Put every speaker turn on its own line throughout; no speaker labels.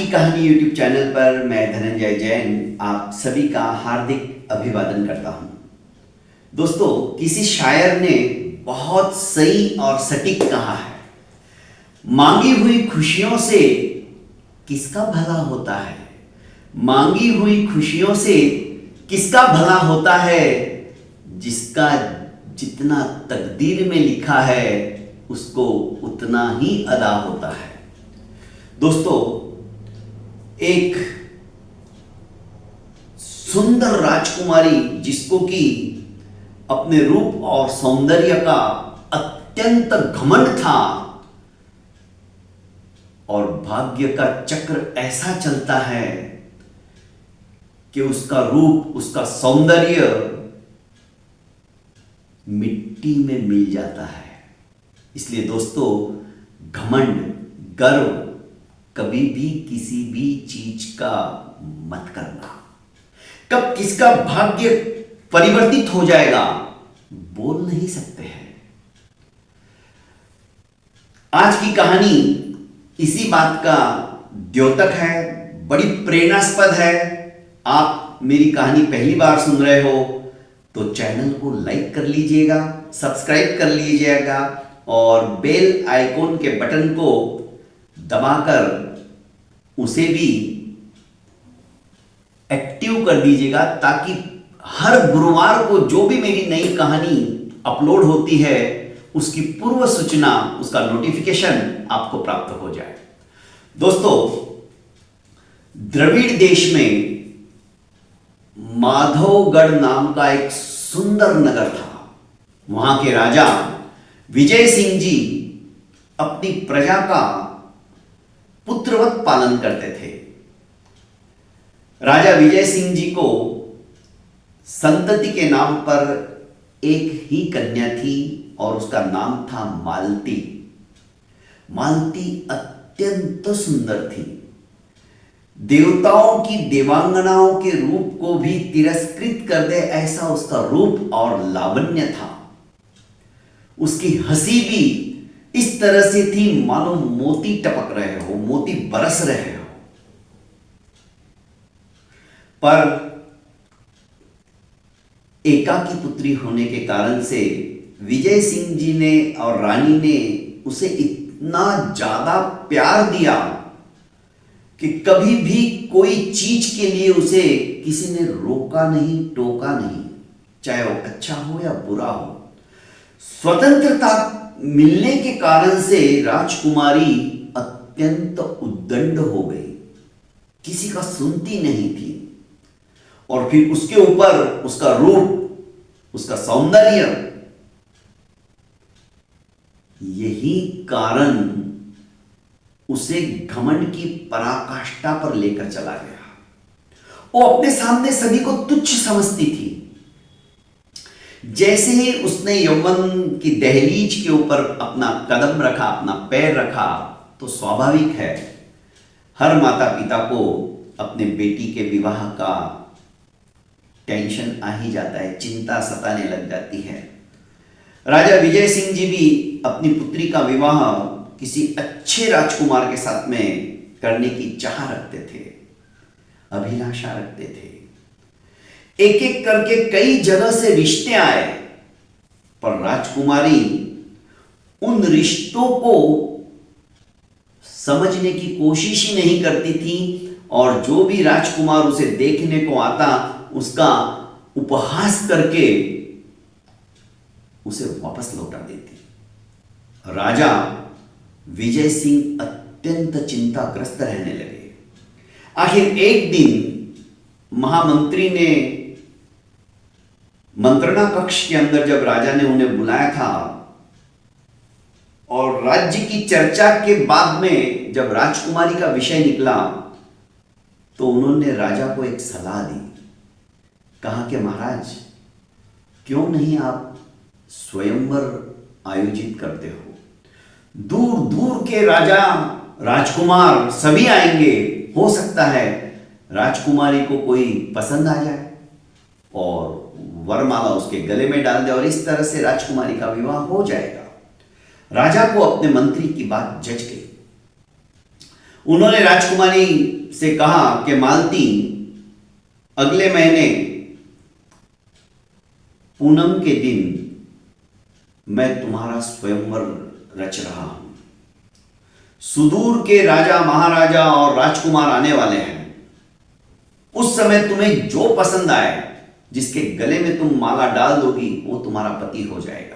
की कहानी YouTube channel पर मैं धनंजय जैन आप सभी का हार्दिक अभिवादन करता हूं। दोस्तों, किसी शायर ने बहुत सही और सटीक कहा है, मांगी हुई खुशियों से किसका भला होता है। मांगी हुई खुशियों से किसका भला होता है, जिसका जितना तकदीर में लिखा है उसको उतना ही अदा होता है। दोस्तों, एक सुंदर राजकुमारी जिसको कि अपने रूप और सौंदर्य का अत्यंत घमंड था और भाग्य का चक्र ऐसा चलता है कि उसका रूप, उसका सौंदर्य मिट्टी में मिल जाता है। इसलिए दोस्तों, घमंड, गर्व कभी भी किसी भी चीज का मत करना। कब किसका भाग्य परिवर्तित हो जाएगा बोल नहीं सकते हैं। आज की कहानी इसी बात का द्योतक है, बड़ी प्रेरणास्पद है। आप मेरी कहानी पहली बार सुन रहे हो तो चैनल को लाइक कर लीजिएगा, सब्सक्राइब कर लीजिएगा और बेल आइकॉन के बटन को दबाकर उसे भी एक्टिव कर दीजिएगा, ताकि हर गुरुवार को जो भी मेरी नई कहानी अपलोड होती है उसकी पूर्व सूचना, उसका नोटिफिकेशन आपको प्राप्त हो जाए। दोस्तों, द्रविड़ देश में माधवगढ़ नाम का एक सुंदर नगर था। वहां के राजा विजय सिंह जी अपनी प्रजा का पुत्रवत पालन करते थे। राजा विजय सिंह जी को संतति के नाम पर एक ही कन्या थी और उसका नाम था मालती। मालती अत्यंत सुंदर थी। देवताओं की देवांगनाओं के रूप को भी तिरस्कृत कर दे ऐसा उसका रूप और लावण्य था। उसकी हंसी भी इस तरह से थी मानो मोती टपक रहे हो, मोती बरस रहे हो। पर एकाकी पुत्री होने के कारण से विजय सिंह जी ने और रानी ने उसे इतना ज्यादा प्यार दिया कि कभी भी कोई चीज के लिए उसे किसी ने रोका नहीं, टोका नहीं, चाहे वो अच्छा हो या बुरा हो। स्वतंत्रता मिलने के कारण से राजकुमारी अत्यंत उद्दंड हो गई, किसी का सुनती नहीं थी। और फिर उसके ऊपर उसका रूप, उसका सौंदर्य, यही कारण उसे घमंड की पराकाष्ठा पर लेकर चला गया। वो अपने सामने सभी को तुच्छ समझती थी। जैसे ही उसने यौवन की दहलीज के ऊपर अपना कदम रखा, अपना पैर रखा, तो स्वाभाविक है हर माता पिता को अपने बेटी के विवाह का टेंशन आ ही जाता है, चिंता सताने लग जाती है। राजा विजय सिंह जी भी अपनी पुत्री का विवाह किसी अच्छे राजकुमार के साथ में करने की चाह रखते थे, अभिलाषा रखते थे। एक एक करके कई जगह से रिश्ते आए, पर राजकुमारी उन रिश्तों को समझने की कोशिश ही नहीं करती थी और जो भी राजकुमार उसे देखने को आता उसका उपहास करके उसे वापस लौटा देती। राजा विजय सिंह अत्यंत चिंताग्रस्त रहने लगे। आखिर एक दिन महामंत्री ने मंत्रणा कक्ष के अंदर जब राजा ने उन्हें बुलाया था और राज्य की चर्चा के बाद में जब राजकुमारी का विषय निकला तो उन्होंने राजा को एक सलाह दी। कहा कि महाराज, क्यों नहीं आप स्वयंवर आयोजित करते हो? दूर दूर के राजा, राजकुमार सभी आएंगे। हो सकता है राजकुमारी को कोई पसंद आ जाए और वरमाला उसके गले में डाल दे और इस तरह से राजकुमारी का विवाह हो जाएगा। राजा को अपने मंत्री की बात जच गई। उन्होंने राजकुमारी से कहा कि मालती, अगले महीने पूनम के दिन मैं तुम्हारा स्वयंवर रच रहा हूं। सुदूर के राजा महाराजा और राजकुमार आने वाले हैं। उस समय तुम्हें जो पसंद आए, जिसके गले में तुम माला डाल दोगी, वो तुम्हारा पति हो जाएगा।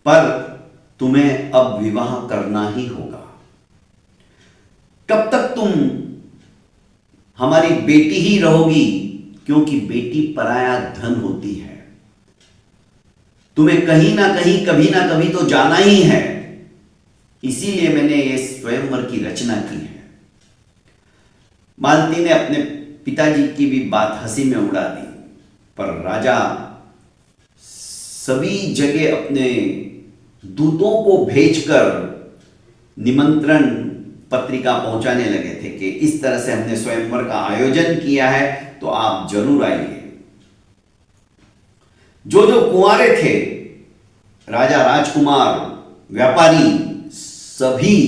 पर तुम्हें अब विवाह करना ही होगा। कब तक तुम हमारी बेटी ही रहोगी, क्योंकि बेटी पराया धन होती है। तुम्हें कहीं ना कहीं, कभी ना कभी तो जाना ही है। इसीलिए मैंने ये स्वयंवर की रचना की है। मालती ने अपने पिताजी की भी बात हंसी में उड़ा दी, पर राजा सभी जगह अपने दूतों को भेजकर निमंत्रण पत्रिका पहुंचाने लगे थे कि इस तरह से हमने स्वयंवर का आयोजन किया है, तो आप जरूर आइए। जो जो कुंवारे थे, राजा, राजकुमार, व्यापारी, सभी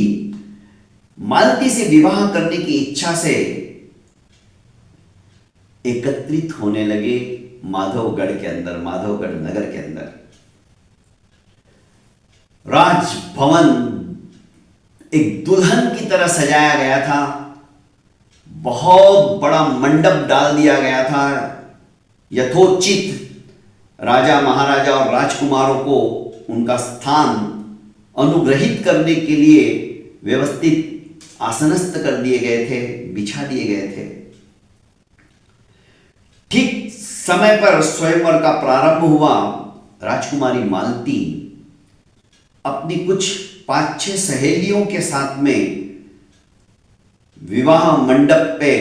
मालती से विवाह करने की इच्छा से एकत्रित होने लगे माधवगढ़ के अंदर, माधवगढ़ नगर के अंदर। राजभवन एक दुल्हन की तरह सजाया गया था। बहुत बड़ा मंडप डाल दिया गया था। यथोचित राजा, महाराजा और राजकुमारों को उनका स्थान अनुग्रहित करने के लिए व्यवस्थित आसनस्थ कर दिए गए थे, बिछा दिए गए थे। ठीक समय पर स्वयंवर का प्रारंभ हुआ। राजकुमारी मालती अपनी कुछ 5-6 सहेलियों के साथ में विवाह मंडप पे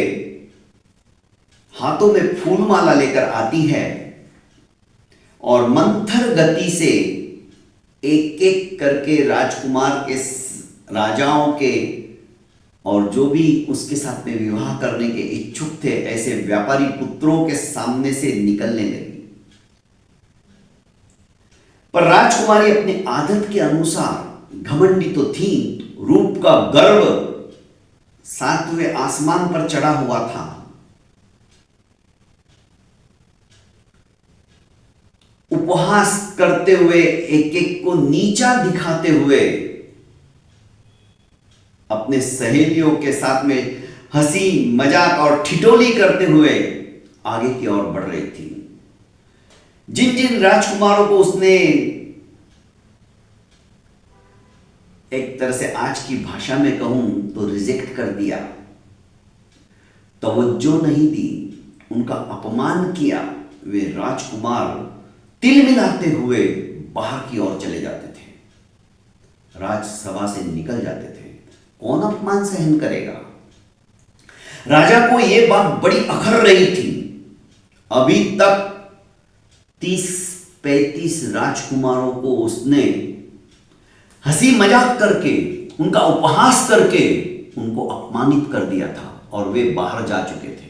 हाथों में फूलमाला लेकर आती है और मंथर गति से एक एक करके राजकुमार के, राजाओं के और जो भी उसके साथ में विवाह करने के इच्छुक थे, ऐसे व्यापारी पुत्रों के सामने से निकलने लगी। पर राजकुमारी अपनी आदत के अनुसार घमंडी तो थी, रूप का गर्व 7वें आसमान पर चढ़ा हुआ था। उपहास करते हुए, एक एक को नीचा दिखाते हुए, अपने सहेलियों के साथ में हंसी मजाक और ठिठोली करते हुए आगे की ओर बढ़ रही थी। जिन जिन राजकुमारों को उसने एक तरह से आज की भाषा में कहूं तो रिजेक्ट कर दिया, तवज्जो नहीं दी, उनका अपमान किया, वे राजकुमार तिल मिलाते हुए बाहर की ओर चले जाते थे, राजसभा से निकल जाते थे। कौन अपमान सहन करेगा? राजा को यह बात बड़ी अखर रही थी। अभी तक 30-35 राजकुमारों को उसने हंसी मजाक करके, उनका उपहास करके उनको अपमानित कर दिया था और वे बाहर जा चुके थे।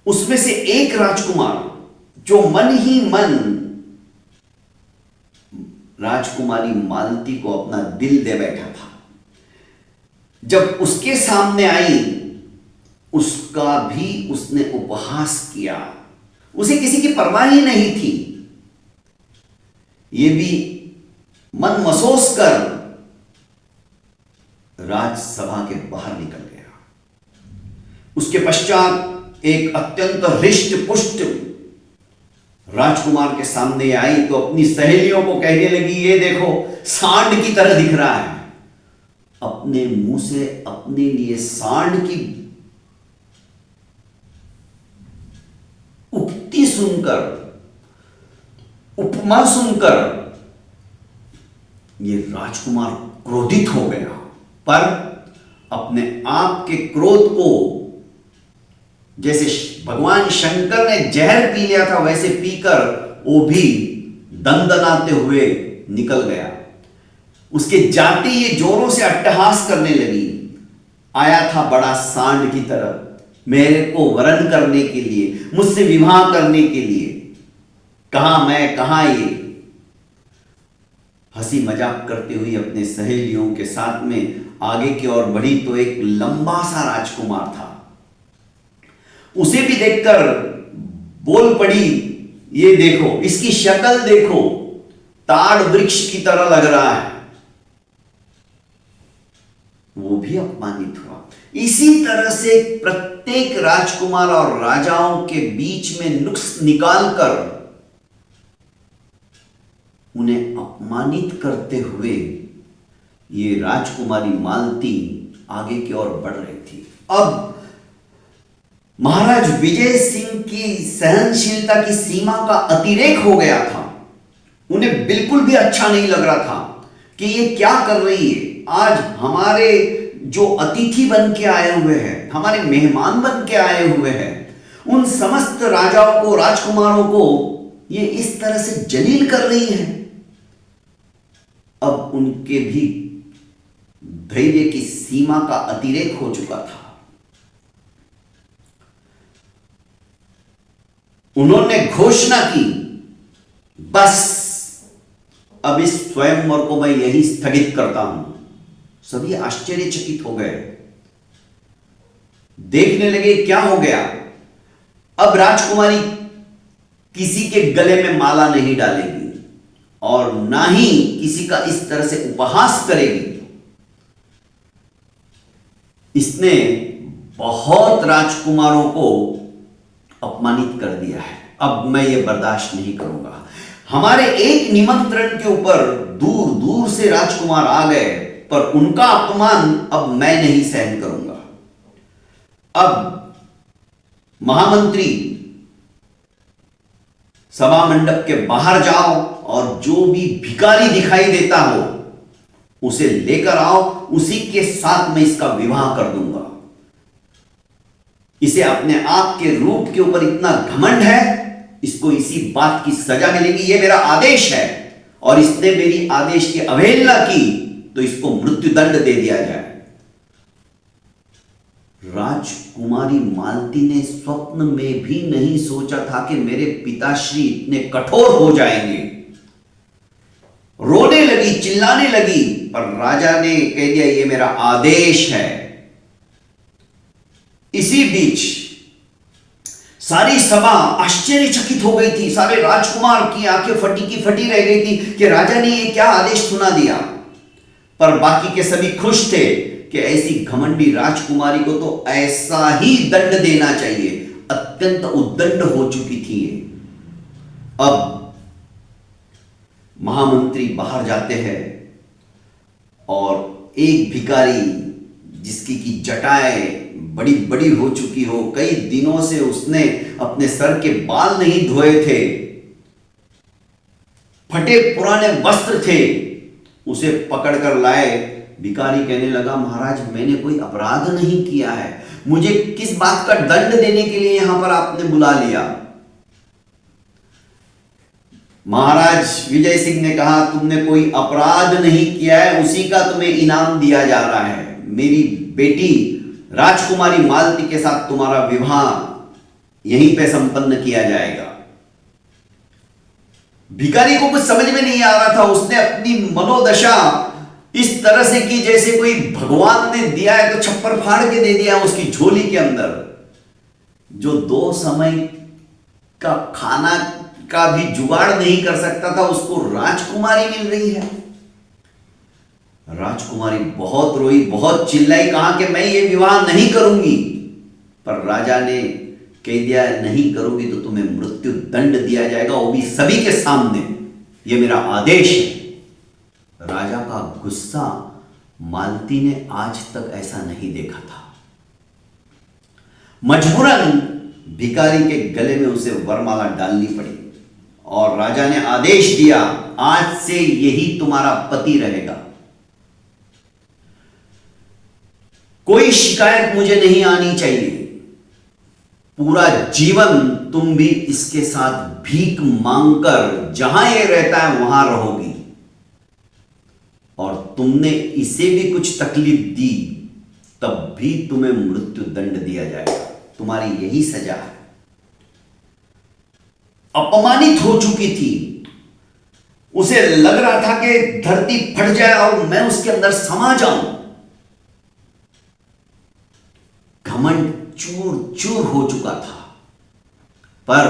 उसमें से एक राजकुमार जो मन ही मन राजकुमारी मालती को अपना दिल दे बैठा था, जब उसके सामने आई, उसका भी उसने उपहास किया। उसे किसी की परवाह ही नहीं थी। यह भी मन मसोस कर राजसभा के बाहर निकल गया। उसके पश्चात एक अत्यंत हृष्ट पुष्ट राजकुमार के सामने आई तो अपनी सहेलियों को कहने लगी, ये देखो, सांड की तरह दिख रहा है। अपने मुंह से अपने लिए सांड की उक्ति सुनकर, उपमा सुनकर ये राजकुमार क्रोधित हो गया, पर अपने आप के क्रोध को जैसे भगवान शंकर ने जहर पी लिया था वैसे पीकर वो भी दंदनाते हुए निकल गया। उसके जाते ये जोरों से अट्टहास करने लगी, आया था बड़ा सांड की तरह मेरे को वरण करने के लिए, मुझसे विवाह करने के लिए। कहां मैं, कहां ये। हंसी मजाक करते हुए अपने सहेलियों के साथ में आगे की ओर बढ़ी तो एक लंबा सा राजकुमार था। उसे भी देखकर बोल पड़ी, ये देखो, इसकी शक्ल देखो, ताड़ वृक्ष की तरह लग रहा है। वो भी अपमानित हुआ। इसी तरह से प्रत्येक राजकुमार और राजाओं के बीच में नुक्स निकालकर उन्हें अपमानित करते हुए ये राजकुमारी मालती आगे की ओर बढ़ रही थी। अब महाराज विजय सिंह की सहनशीलता की सीमा का अतिरेक हो गया था। उन्हें बिल्कुल भी अच्छा नहीं लग रहा था कि ये क्या कर रही है। आज हमारे जो अतिथि बन के आए हुए हैं, हमारे मेहमान बन के आए हुए हैं, उन समस्त राजाओं को, राजकुमारों को ये इस तरह से जलील कर रही है। अब उनके भी धैर्य की सीमा का अतिरेक हो चुका था। उन्होंने घोषणा की, बस अब इस स्वयंवर को मैं यही स्थगित करता हूं। सभी आश्चर्यचकित हो गए, देखने लगे क्या हो गया। अब राजकुमारी किसी के गले में माला नहीं डालेगी और ना ही किसी का इस तरह से उपहास करेगी। इसने बहुत राजकुमारों को अपमानित कर दिया है। अब मैं ये बर्दाश्त नहीं करूंगा। हमारे एक निमंत्रण के ऊपर दूर दूर से राजकुमार आ गए, पर उनका अपमान अब मैं नहीं सहन करूंगा। अब महामंत्री, सभा मंडप के बाहर जाओ और जो भी भिखारी दिखाई देता हो उसे लेकर आओ, उसी के साथ मैं इसका विवाह कर दूंगा। इसे अपने आप के रूप के ऊपर इतना घमंड है, इसको इसी बात की सजा मिलेगी। यह मेरा आदेश है और इसने मेरी आदेश की अवहेलना की तो इसको मृत्युदंड दे दिया जाए। राजकुमारी मालती ने स्वप्न में भी नहीं सोचा था कि मेरे पिताश्री इतने कठोर हो जाएंगे। रोने लगी, चिल्लाने लगी, पर राजा ने कह दिया ये मेरा आदेश है। इसी बीच सारी सभा आश्चर्यचकित हो गई थी। सारे राजकुमार की आंखें फटी की फटी रह गई थी कि राजा ने ये क्या आदेश सुना दिया। पर बाकी के सभी खुश थे कि ऐसी घमंडी राजकुमारी को तो ऐसा ही दंड देना चाहिए। अत्यंत उद्दंड हो चुकी थी ये। अब महामंत्री बाहर जाते हैं और एक भिखारी जिसकी की जटाएं बड़ी बड़ी हो चुकी हो, कई दिनों से उसने अपने सर के बाल नहीं धोए थे, फटे पुराने वस्त्र थे, उसे पकड़कर लाए। भिखारी कहने लगा, महाराज मैंने कोई अपराध नहीं किया है, मुझे किस बात का दंड देने के लिए यहां पर आपने बुला लिया। महाराज विजय सिंह ने कहा, तुमने कोई अपराध नहीं किया है, उसी का तुम्हें इनाम दिया जा रहा है। मेरी बेटी राजकुमारी मालती के साथ तुम्हारा विवाह यहीं पे संपन्न किया जाएगा। भिखारी को कुछ समझ में नहीं आ रहा था। उसने अपनी मनोदशा इस तरह से की जैसे कोई भगवान ने दिया है तो छप्पर फाड़ के दे दिया उसकी झोली के अंदर। जो 2 समय का खाना का भी जुगाड़ नहीं कर सकता था, उसको राजकुमारी मिल रही है। राजकुमारी बहुत रोई, बहुत चिल्लाई, कहा कि मैं ये विवाह नहीं करूंगी। पर राजा ने कह दिया, नहीं करोगी तो तुम्हें मृत्यु दंड दिया जाएगा, वो भी सभी के सामने। ये मेरा आदेश है। राजा का गुस्सा मालती ने आज तक ऐसा नहीं देखा था। मजबूरन भिखारी के गले में उसे वरमाला डालनी पड़ी और राजा ने आदेश दिया, आज से यही तुम्हारा पति रहेगा। कोई शिकायत मुझे नहीं आनी चाहिए। पूरा जीवन तुम भी इसके साथ भीख मांगकर जहां ये रहता है वहां रहोगी, और तुमने इसे भी कुछ तकलीफ दी तब भी तुम्हें मृत्यु दंड दिया जाएगा। तुम्हारी यही सजा है। अपमानित हो चुकी थी, उसे लग रहा था कि धरती फट जाए और मैं उसके अंदर समा जाऊं। घमंड चूर चूर हो चुका था, पर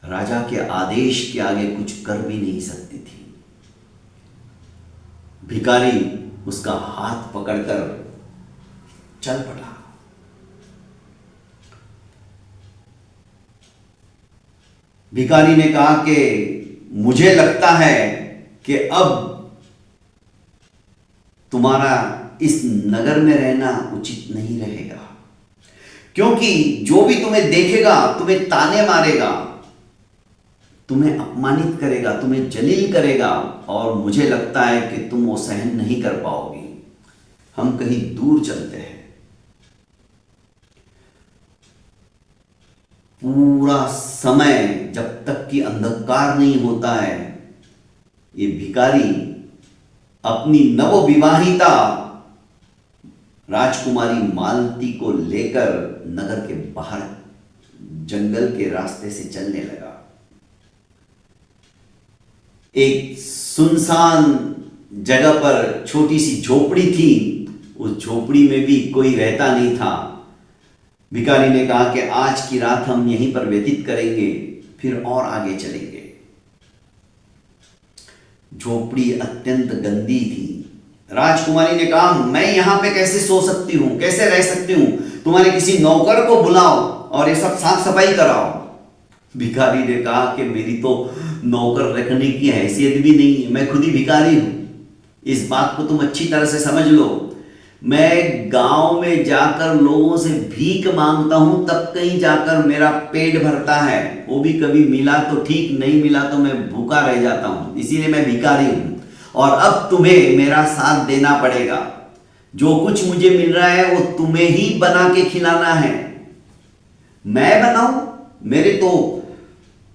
राजा के आदेश के आगे कुछ कर भी नहीं सकती थी। भिखारी उसका हाथ पकड़कर चल पड़ा। भिखारी ने कहा कि मुझे लगता है कि अब तुम्हारा इस नगर में रहना उचित नहीं रहेगा, क्योंकि जो भी तुम्हें देखेगा तुम्हें ताने मारेगा, तुम्हें अपमानित करेगा, तुम्हें जलील करेगा, और मुझे लगता है कि तुम वो सहन नहीं कर पाओगी। हम कहीं दूर चलते हैं। पूरा समय जब तक कि अंधकार नहीं होता है, ये भिखारी अपनी नवविवाहिता राजकुमारी मालती को लेकर नगर के बाहर जंगल के रास्ते से चलने लगा। एक सुनसान जगह पर छोटी सी झोपड़ी थी। उस झोपड़ी में भी कोई रहता नहीं था। भिखारी ने कहा कि आज की रात हम यहीं पर व्यतीत करेंगे, फिर और आगे चलेंगे। झोपड़ी अत्यंत गंदी थी। राजकुमारी ने कहा, मैं यहां पे कैसे सो सकती हूं, कैसे रह सकती हूं? तुम्हारे किसी नौकर को बुलाओ और ये सब साफ सफाई कराओ। भिखारी ने कहा कि मेरी तो नौकर रखने की हैसियत भी नहीं है, मैं खुद ही भिखारी हूं। इस बात को तुम अच्छी तरह से समझ लो। मैं गांव में जाकर लोगों से भीख मांगता हूं, तब कहीं जाकर मेरा पेट भरता है। वो भी कभी मिला तो ठीक, नहीं मिला तो मैं भूखा रह जाता हूं। इसीलिए मैं भिखारी हूं और अब तुम्हें मेरा साथ देना पड़ेगा। जो कुछ मुझे मिल रहा है वो तुम्हें ही बना के खिलाना है। मैं बनाऊं? मेरे तो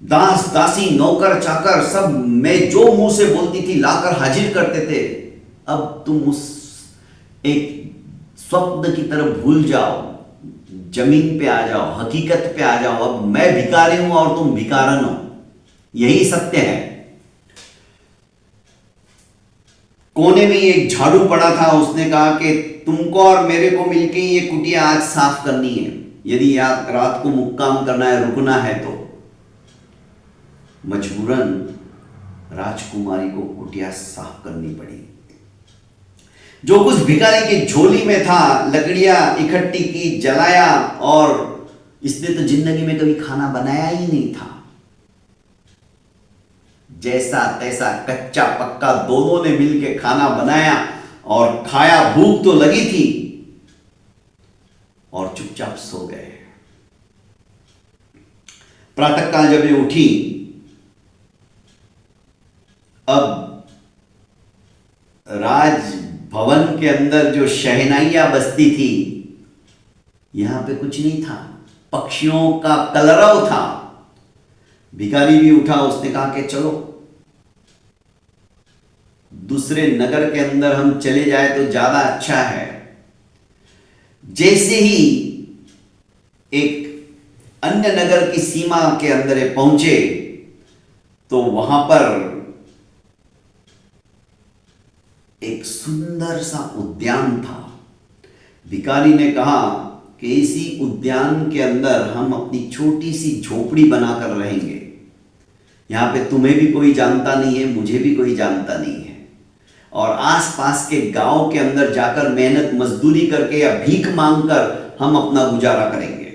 दास दासी नौकर चाकर सब मैं जो मुंह से बोलती थी लाकर हाजिर करते थे। अब तुम उस एक स्वप्न की तरफ भूल जाओ, जमीन पे आ जाओ, हकीकत पे आ जाओ। अब मैं भिखारी हूं और तुम भिखारन हो, यही सत्य है। कोने में एक झाड़ू पड़ा था। उसने कहा कि तुमको और मेरे को मिलके ये कुटिया आज साफ करनी है। यदि रात को मुक्काम करना है, रुकना है तो मजबूरन राजकुमारी को कुटिया साफ करनी पड़ी। जो कुछ भिखारी की झोली में था, लकड़ियां इकट्ठी की, जलाया, और इसने तो जिंदगी में कभी खाना बनाया ही नहीं था। जैसा तैसा कच्चा पक्का दोनों ने मिलकर खाना बनाया और खाया। भूख तो लगी थी और चुपचाप सो गए। प्रातःकाल जब ये उठी, अब राजभवन के अंदर जो शहनाइयां बजती थी, यहां पे कुछ नहीं था। पक्षियों का कलरव था। भिखारी भी उठा। उसने कहा कि चलो दूसरे नगर के अंदर हम चले जाए तो ज्यादा अच्छा है। जैसे ही एक अन्य नगर की सीमा के अंदर पहुंचे तो वहां पर एक सुंदर सा उद्यान था। भिखारी ने कहा कि इसी उद्यान के अंदर हम अपनी छोटी सी झोपड़ी बनाकर रहेंगे। यहां पे तुम्हें भी कोई जानता नहीं है, मुझे भी कोई जानता नहीं है, और आसपास के गांव के अंदर जाकर मेहनत मजदूरी करके या भीख मांगकर हम अपना गुजारा करेंगे।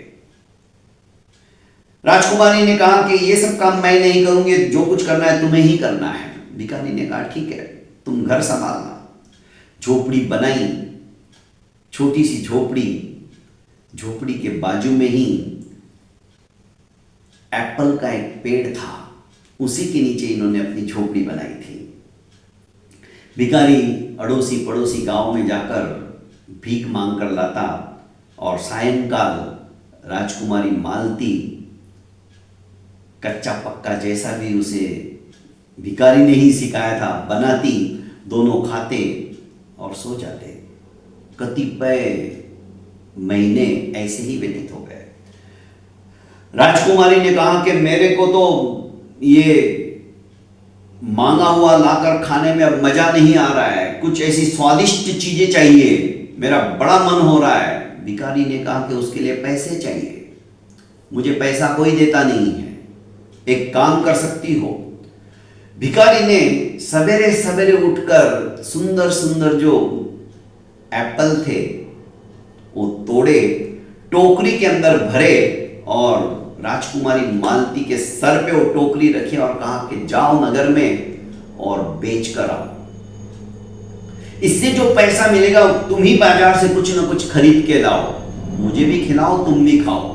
राजकुमारी ने कहा कि ये सब काम मैं नहीं करूंगी, जो कुछ करना है तुम्हें ही करना है। भिखारी ने कहा ठीक है, तुम घर संभालना। झोपड़ी बनाई, छोटी सी झोपड़ी। झोपड़ी के बाजू में ही एप्पल का एक पेड़ था, उसी के नीचे इन्होंने अपनी झोपड़ी बनाई थी। भिखारी अड़ोसी पड़ोसी गांव में जाकर भीख मांग कर लाता और सायंकाल राजकुमारी मालती कच्चा पक्का जैसा भी उसे भिखारी ने ही सिखाया था बनाती। दोनों खाते और सो जाते। कतिपय महीने ऐसे ही व्यतीत हो गए। राजकुमारी ने कहा कि मेरे को तो ये मांगा हुआ लाकर खाने में अब मजा नहीं आ रहा है, कुछ ऐसी स्वादिष्ट चीजें चाहिए, मेरा बड़ा मन हो रहा है। भिखारी ने कहा कि उसके लिए पैसे चाहिए, मुझे पैसा कोई देता नहीं है, एक काम कर सकती हो। भिखारी ने सवेरे सवेरे उठकर सुंदर सुंदर जो एप्पल थे वो तोड़े, टोकरी के अंदर भरे और राजकुमारी मालती के सर पे वो टोकरी रखी और कहा कि जाओ नगर में और बेच कर आओ, इससे जो पैसा मिलेगा तुम ही बाजार से कुछ ना कुछ खरीद के लाओ, मुझे भी खिलाओ तुम भी खाओ।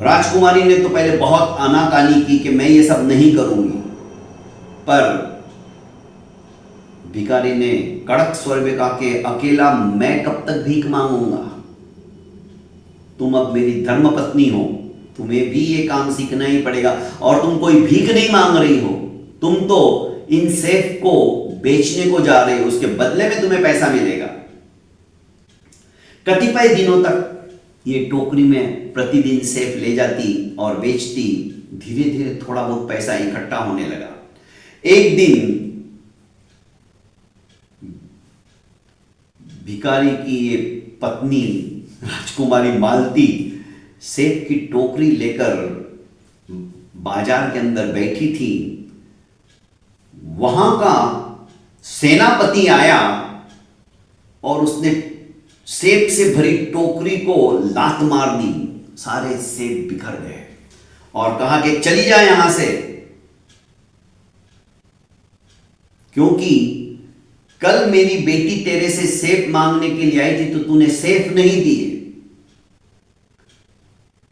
राजकुमारी ने तो पहले बहुत आनाकानी की कि मैं ये सब नहीं करूंगी, पर भिखारी ने कड़क स्वर में कहा कि अकेला मैं कब तक भीख मांगूंगा, तुम अब मेरी धर्मपत्नी हो, तुम्हें भी ये काम सीखना ही पड़ेगा। और तुम कोई भीख नहीं मांग रही हो, तुम तो इन सेफ को बेचने को जा रहे हो, उसके बदले में तुम्हें पैसा मिलेगा। कतिपय दिनों तक ये टोकरी में प्रतिदिन सेफ ले जाती और बेचती, धीरे धीरे थोड़ा बहुत पैसा इकट्ठा होने लगा। एक दिन भिखारी की ये पत्नी राजकुमारी मालती सेब की टोकरी लेकर बाजार के अंदर बैठी थी। वहां का सेनापति आया और उसने सेब से भरी टोकरी को लात मार दी, सारे सेब बिखर गए और कहा कि चली जा यहां से, क्योंकि कल मेरी बेटी तेरे से सेब मांगने के लिए आई थी तो तूने सेब नहीं दिए।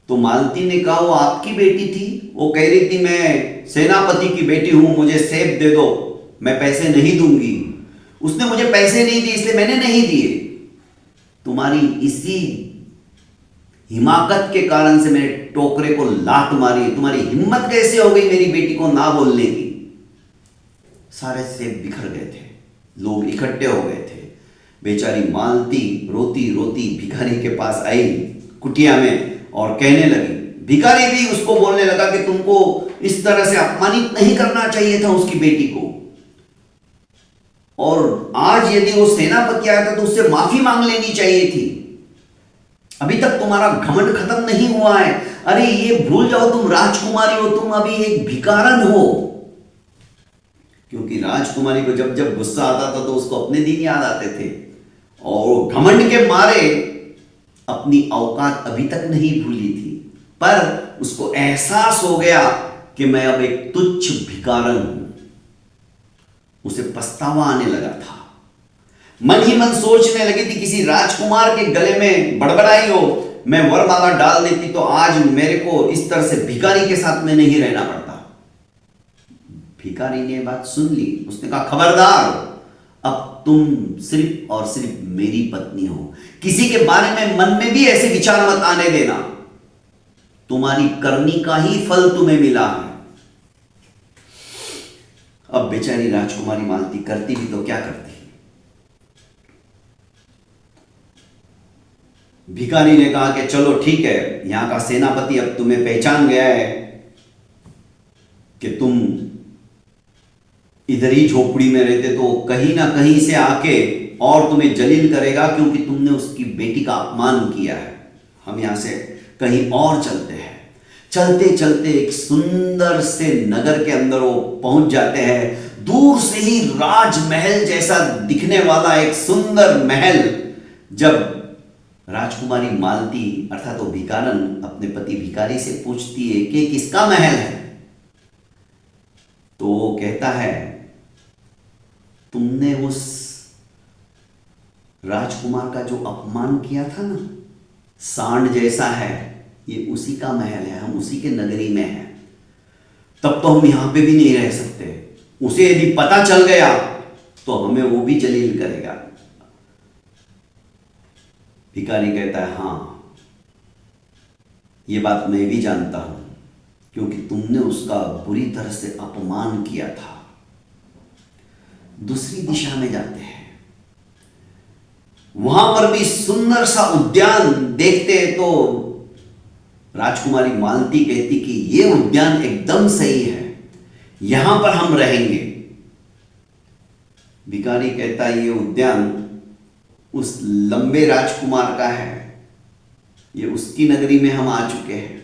तो मालती ने कहा वो आपकी बेटी थी, वो कह रही थी मैं सेनापति की बेटी हूं, मुझे सेब दे दो, मैं पैसे नहीं दूंगी। उसने मुझे पैसे नहीं दिए इसलिए मैंने नहीं दिए। तुम्हारी इसी हिमाकत के कारण से मैंने टोकरे को लात मारी, तुम्हारी हिम्मत कैसे हो गई मेरी बेटी को ना बोलने की। सारे सेब बिखर गए थे, लोग इकट्ठे हो गए थे। बेचारी मालती रोती रोती भिखारी के पास आई कुटिया में और कहने लगी, भिखारी भी उसको बोलने लगा कि तुमको इस तरह से अपमानित नहीं करना चाहिए था उसकी बेटी को, और आज यदि वो सेनापति आया था तो उससे माफी मांग लेनी चाहिए थी। अभी तक तुम्हारा घमंड खत्म नहीं हुआ है। अरे ये भूल जाओ तुम राजकुमारी हो, तुम अभी एक भिखारन हो। क्योंकि राजकुमारी को जब जब गुस्सा आता था तो उसको अपने दिन याद आते थे और घमंड के मारे अपनी औकात अभी तक नहीं भूली थी, पर उसको एहसास हो गया कि मैं अब एक तुच्छ भिखारन हूं। उसे पछतावा आने लगा था, मन ही मन सोचने लगी थी किसी राजकुमार के गले में बड़बड़ाई हो, मैं वरमाला डाल देती तो आज मेरे को इस तरह से भिखारी के साथ में नहीं रहना पड़ता। भिखारी ने बात सुन ली, उसने कहा खबरदार, अब तुम सिर्फ और सिर्फ मेरी पत्नी हो, किसी के बारे में मन में भी ऐसे विचार मत आने देना, तुम्हारी करनी का ही फल तुम्हें मिला है। अब बेचारी राजकुमारी मालती करती भी तो क्या करती। भिखारी ने कहा कि चलो ठीक है, यहां का सेनापति अब तुम्हें पहचान गया है कि तुम इधर ही झोपड़ी में रहते, तो कहीं ना कहीं से आके और तुम्हें जलील करेगा क्योंकि तुमने उसकी बेटी का अपमान किया है। हम यहां से कहीं और चलते हैं। चलते चलते एक सुंदर से नगर के अंदर वो पहुंच जाते हैं। दूर से ही राजमहल जैसा दिखने वाला एक सुंदर महल। जब राजकुमारी मालती अर्थात वो भिखारन अपने पति भिखारी से पूछती है कि किसका महल है, तो वो कहता है तुमने उस राजकुमार का जो अपमान किया था ना, सांड जैसा है, ये उसी का महल है, हम उसी के नगरी में हैं। तब तो हम यहां पे भी नहीं रह सकते, उसे यदि पता चल गया तो हमें वो भी जलील करेगा। भिखारी कहता है हां, ये बात मैं भी जानता हूं, क्योंकि तुमने उसका बुरी तरह से अपमान किया था। दूसरी दिशा में जाते हैं, वहां पर भी सुंदर सा उद्यान देखते हैं तो राजकुमारी मालती कहती कि यह उद्यान एकदम सही है, यहां पर हम रहेंगे। भिखारी कहता है ये उद्यान उस लंबे राजकुमार का है। ये उसकी नगरी में हम आ चुके हैं।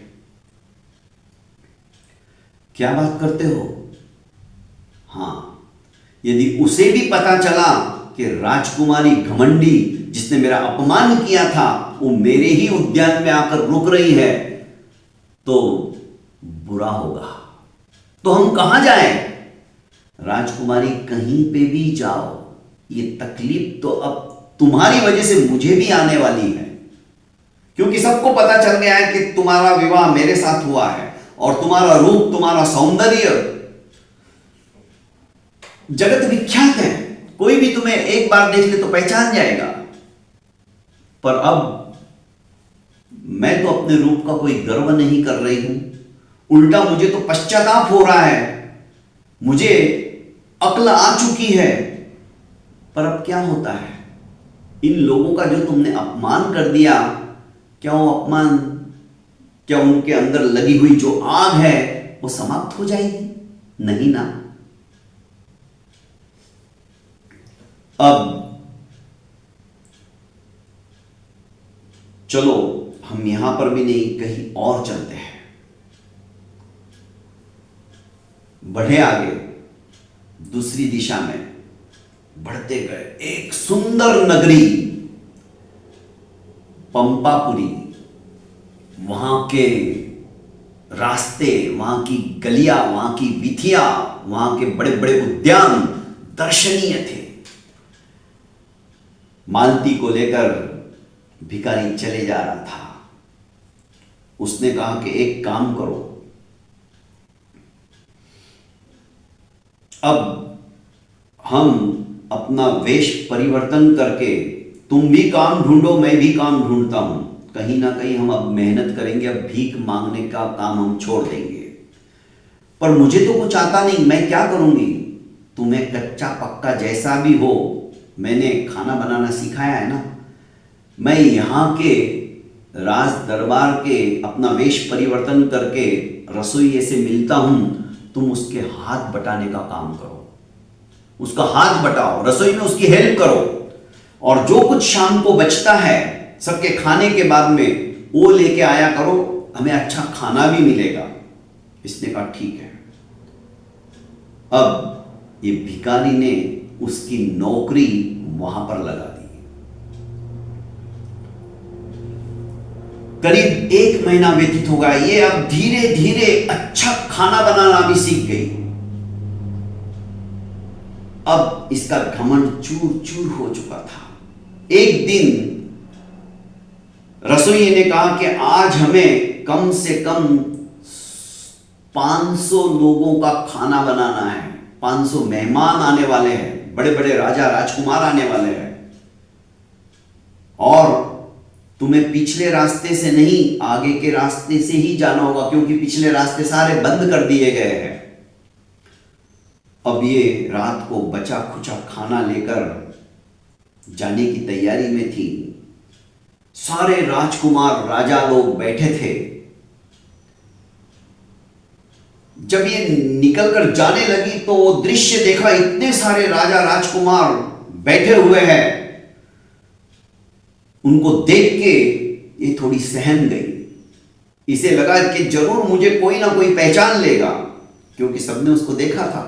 क्या बात करते हो? हां, यदि उसे भी पता चला कि राजकुमारी घमंडी जिसने मेरा अपमान किया था वो मेरे ही उद्यान में आकर रुक रही है, तो बुरा होगा। तो हम कहां जाएं? राजकुमारी, कहीं पे भी जाओ, ये तकलीफ तो अब तुम्हारी वजह से मुझे भी आने वाली है, क्योंकि सबको पता चल गया है कि तुम्हारा विवाह मेरे साथ हुआ है और तुम्हारा रूप, तुम्हारा सौंदर्य जगत विख्यात है। कोई भी तुम्हें एक बार देख ले तो पहचान जाएगा। पर अब मैं तो अपने रूप का कोई गर्व नहीं कर रही हूं, उल्टा मुझे तो पश्चाताप हो रहा है। मुझे अक्ल आ चुकी है। पर अब क्या होता है? इन लोगों का जो तुमने अपमान कर दिया, क्या वो अपमान, क्या उनके अंदर लगी हुई जो आग है वो समाप्त हो जाएगी? नहीं ना। अब चलो हम यहां पर भी नहीं, कहीं और चलते हैं। बढ़े आगे, दूसरी दिशा में बढ़ते गए। एक सुंदर नगरी पंपापुरी, वहां के रास्ते, वहां की गलियां, वहां की वीथियां, वहां के बड़े बड़े उद्यान दर्शनीय थे। मालती को लेकर भिखारी चले जा रहा था। उसने कहा कि एक काम करो, अब हम अपना वेश परिवर्तन करके, तुम भी काम ढूंढो, मैं भी काम ढूंढता हूं, कहीं ना कहीं हम अब मेहनत करेंगे, अब भीख मांगने का काम हम छोड़ देंगे। पर मुझे तो कुछ आता नहीं, मैं क्या करूंगी? तुम्हें कच्चा पक्का जैसा भी हो, मैंने खाना बनाना सिखाया है ना। मैं यहाँ के राज दरबार के अपना वेश परिवर्तन करके रसोइये से मिलता हूं, तुम उसके हाथ बटाने का काम करो, उसका हाथ बटाओ, रसोई में उसकी हेल्प करो, और जो कुछ शाम को बचता है सबके खाने के बाद में वो लेके आया करो, हमें अच्छा खाना भी मिलेगा। इसने कहा ठीक है। अब ये भिखारी ने उसकी नौकरी वहां पर लगा दी। करीब 1 महीना व्यतीत हो गया। ये अब धीरे धीरे अच्छा खाना बनाना भी सीख गई। अब इसका घमंड चूर चूर हो चुका था। एक दिन रसोइये ने कहा कि आज हमें कम से कम 500 लोगों का खाना बनाना है। 500 मेहमान आने वाले हैं, बड़े बड़े राजा राजकुमार आने वाले हैं, और तुम्हें पिछले रास्ते से नहीं, आगे के रास्ते से ही जाना होगा, क्योंकि पिछले रास्ते सारे बंद कर दिए गए हैं। अब ये रात को बचा खुचा खाना लेकर जाने की तैयारी में थी। सारे राजकुमार राजा लोग बैठे थे। जब ये निकलकर जाने लगी तो वो दृश्य देखा, इतने सारे राजा राजकुमार बैठे हुए हैं। उनको देख के ये थोड़ी सहम गई। इसे लगा कि जरूर मुझे कोई ना कोई पहचान लेगा, क्योंकि सबने उसको देखा था,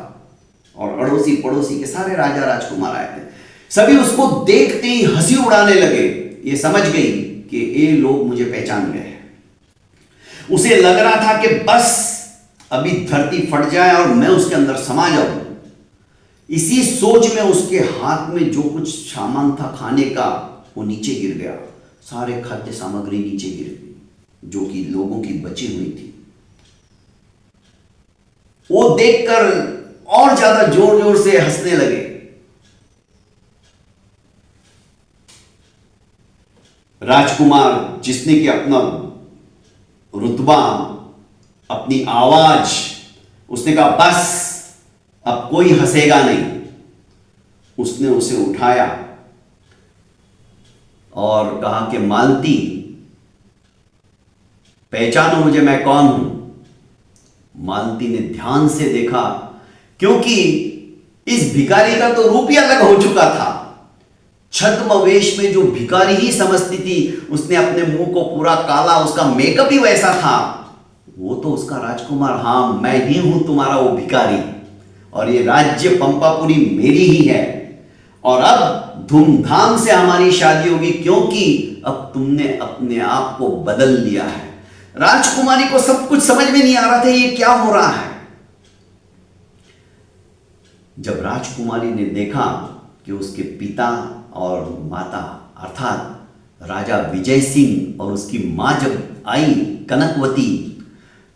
और अड़ोसी पड़ोसी के सारे राजा राजकुमार आए थे। सभी उसको देखते ही हंसी उड़ाने लगे। ये समझ गई कि ये लोग मुझे पहचान गए। उसे लग रहा था कि बस अभी धरती फट जाए और मैं उसके अंदर समा जाऊं। इसी सोच में उसके हाथ में जो कुछ सामान था खाने का, वो नीचे गिर गया। सारे खाद्य सामग्री नीचे गिर गई, जो कि लोगों की बची हुई थी। वो देखकर और ज्यादा जोर जोर से हंसने लगे। राजकुमार, जिसने कि अपना रुतबा, अपनी आवाज, उसने कहा बस अब कोई हंसेगा नहीं। उसने उसे उठाया और कहा कि मालती, पहचानो मुझे, मैं कौन हूं। मालती ने ध्यान से देखा, क्योंकि इस भिखारी का तो रूप ही अलग हो चुका था। छद्मवेश में जो भिखारी ही समझती थी, उसने अपने मुंह को पूरा काला, उसका मेकअप ही वैसा था, वो तो उसका राजकुमार, हाँ मैं ही हूं तुम्हारा वो भिखारी, और ये राज्य पंपापुरी मेरी ही है, और अब धूमधाम से हमारी शादी होगी, क्योंकि अब तुमने अपने आप को बदल लिया है। राजकुमारी को सब कुछ समझ में नहीं आ रहा था ये क्या हो रहा है। जब राजकुमारी ने देखा कि उसके पिता और माता अर्थात राजा विजय सिंह और उसकी मां जब आई कनकवती,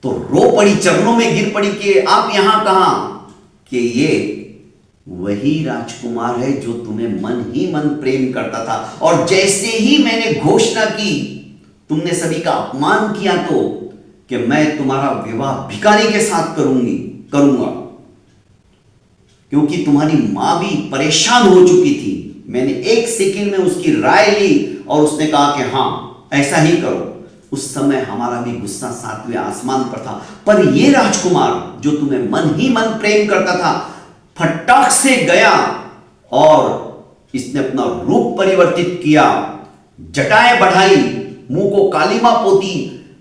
तो रो पड़ी, चरणों में गिर पड़ी कि आप यहां कहां, कि ये वही राजकुमार है जो तुम्हें मन ही मन प्रेम करता था, और जैसे ही मैंने घोषणा की, तुमने सभी का अपमान किया, तो कि मैं तुम्हारा विवाह भिखारी के साथ करूंगा, क्योंकि तुम्हारी मां भी परेशान हो चुकी थी। मैंने एक सेकंड में उसकी राय ली और उसने कहा कि हां ऐसा ही करो। उस समय हमारा भी गुस्सा 7वें आसमान पर था, पर यह राजकुमार जो तुम्हें मन ही मन प्रेम करता था, फटाक से गया और इसने अपना रूप परिवर्तित किया, जटाएं बढ़ाई, मुंह को कालीमा पोती,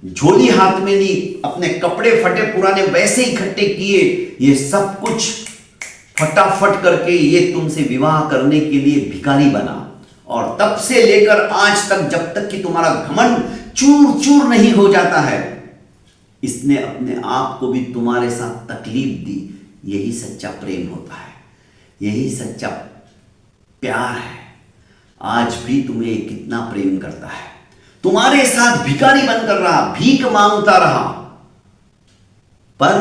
झोली हाथ में ली, अपने कपड़े फटे पुराने वैसे इकट्ठे किए, ये सब कुछ फटाफट करके ये तुमसे विवाह करने के लिए भिखारी बना। और तब से लेकर आज तक, जब तक कि तुम्हारा घमंड चूर चूर नहीं हो जाता है, इसने अपने आप को भी तुम्हारे साथ तकलीफ दी। यही सच्चा प्रेम होता है, यही सच्चा प्यार है। आज भी तुम्हें कितना प्रेम करता है, तुम्हारे साथ भिखारी बनकर रहा, भीख मांगता रहा, पर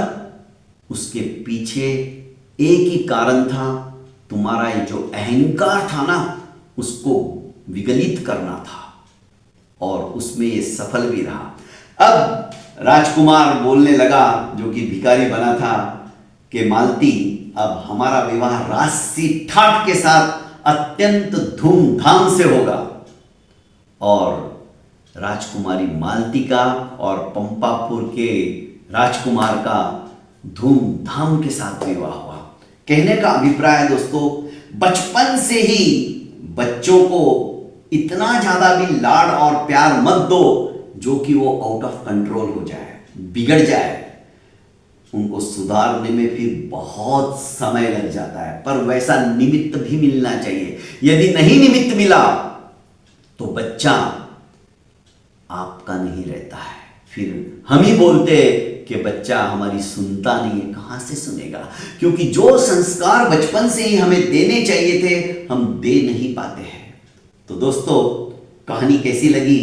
उसके पीछे एक ही कारण था, तुम्हारा ये जो अहंकार था ना, उसको विगलित करना था, और उसमें ये सफल भी रहा। अब राजकुमार बोलने लगा, जो कि भिखारी बना था, कि मालती अब हमारा विवाह राजसी ठाट के साथ अत्यंत धूमधाम से होगा। और राजकुमारी मालती का और पंपापुर के राजकुमार का धूमधाम के साथ विवाह हुआ। कहने का अभिप्राय है दोस्तों, बचपन से ही बच्चों को इतना ज्यादा भी लाड और प्यार मत दो जो कि वो आउट ऑफ कंट्रोल हो जाए, बिगड़ जाए। उनको सुधारने में फिर बहुत समय लग जाता है, पर वैसा निमित्त भी मिलना चाहिए। यदि नहीं निमित्त मिला तो बच्चा आपका नहीं रहता है। फिर हम ही बोलते कि बच्चा हमारी सुनता नहीं है। कहां से सुनेगा? क्योंकि जो संस्कार बचपन से ही हमें देने चाहिए थे, हम दे नहीं पाते हैं। तो दोस्तों, कहानी कैसी लगी?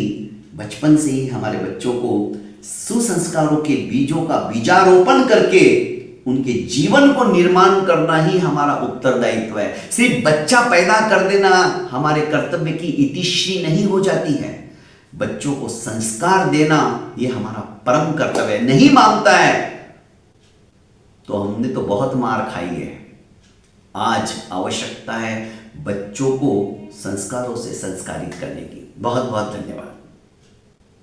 बचपन से ही हमारे बच्चों को सुसंस्कारों के बीजों का बीजारोपण करके उनके जीवन को निर्माण करना ही हमारा उत्तरदायित्व है। सिर्फ बच्चा पैदा कर देना हमारे कर्तव्य की इतिश्री नहीं हो जाती है। बच्चों को संस्कार देना यह हमारा परम कर्तव्य है। नहीं मानता है तो हमने तो बहुत मार खाई है। आज आवश्यकता है बच्चों को संस्कारों से संस्कारित करने की। बहुत बहुत धन्यवाद।